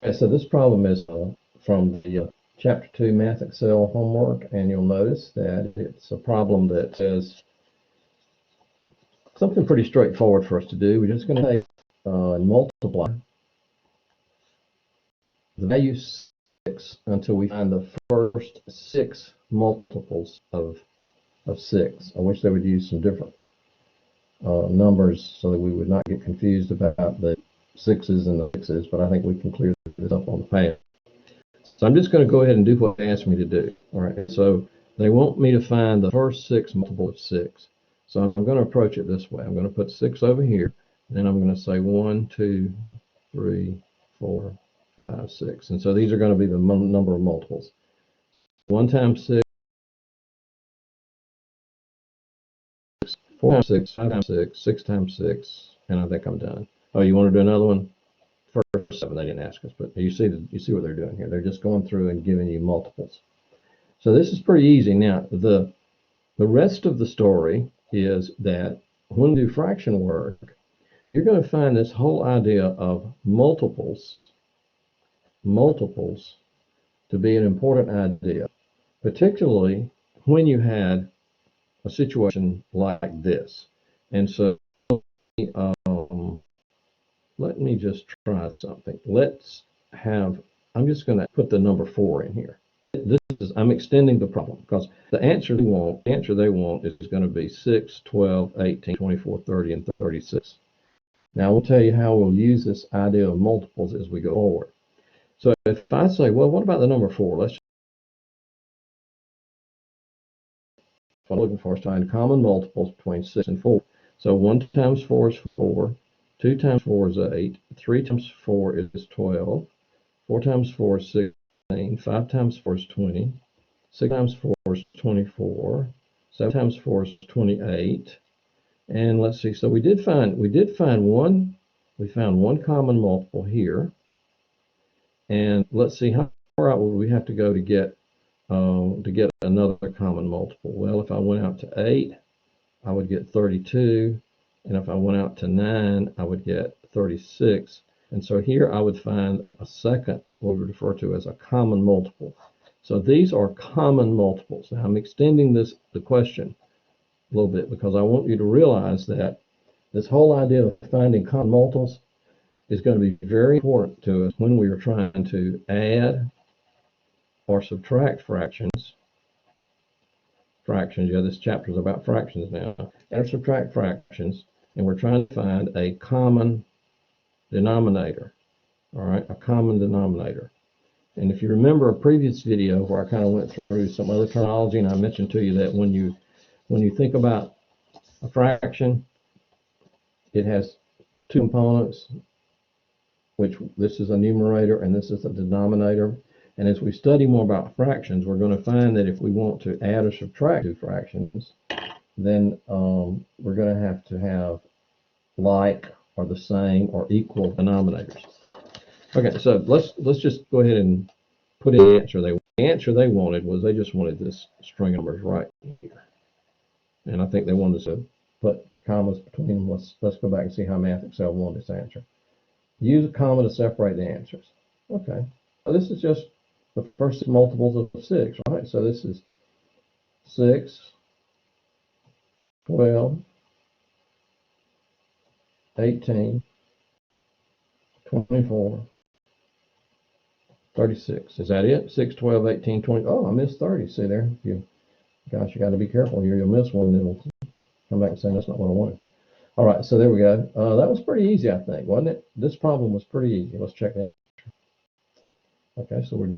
Okay, so this problem is from the Chapter 2 Math Excel homework, and you'll notice that it's a problem that says something pretty straightforward for us to do. We're just going to take and multiply the value 6 until we find the first 6 multiples of 6. I wish they would use some different numbers so that we would not get confused about the 6's and the 6's, but I think we can clear this up on the page. So I'm just going to go ahead and do what they asked me to do. All right, so they want me to find the first 6 multiples of 6. So I'm going to approach it this way. I'm going to put 6 over here, and then I'm going to say 1, 2, 3, 4, 5, 6. And so these are going to be the number of multiples. 1 times 6, 4 times 6, 5 times 6, 6 times 6, and I think I'm done. Oh, you want to do another one? First 7, they didn't ask us, but you see what they're doing here. They're just going through and giving you multiples. So this is pretty easy. Now, the rest of the story is that when you do fraction work, you're going to find this whole idea of multiples to be an important idea, particularly when you had a situation like this. And so let me just try something. I'm just going to put the number 4 in here. I'm extending the problem because the answer they want is going to be 6, 12, 18, 24, 30, and 36. Now, I will tell you how we'll use this idea of multiples as we go forward. So if I say, well, what about the number 4? What I'm looking for is find common multiples between 6 and 4. So 1 times 4 is 4. 2 times 4 is 8. 3 times 4 is 12. 4 times 4 is 16. 5 times 4 is 20. 6 times 4 is 24. 7 times 4 is 28. And let's see. So we found one common multiple here. And let's see how far out would we have to go to get another common multiple. Well, if I went out to 8, I would get 32. And if I went out to 9, I would get 36. And so here I would find a second, what we refer to as a common multiple. So these are common multiples. Now I'm extending the question a little bit because I want you to realize that this whole idea of finding common multiples is going to be very important to us when we are trying to add or subtract fractions. Yeah, this chapter is about fractions now. Add or subtract fractions, and we're trying to find a common denominator. All right, a common denominator. And if you remember a previous video where I kind of went through some other terminology, and I mentioned to you that when you think about a fraction, it has 2 components, which this is a numerator and this is a denominator. And as we study more about fractions, we're going to find that if we want to add or subtract 2 fractions, then we're going to have like or the same or equal denominators. Okay, so let's just go ahead and put in the answer they wanted. The answer they wanted was they just wanted this string of numbers right here. And I think they wanted us to put commas between them. Let's go back and see how Math Excel wanted this answer. Use a comma to separate the answers. Okay, so this is just the first multiples of 6, right? So this is 6, 12, 18, 24, 36. Is that it? 6, 12, 18, 20. Oh, I missed 30. See there? Gosh, you got to be careful here. You'll miss one, and then we'll come back and say that's not what I wanted. All right, so there we go. That was pretty easy, I think, wasn't it? This problem was pretty easy. Let's check that. Okay, so we're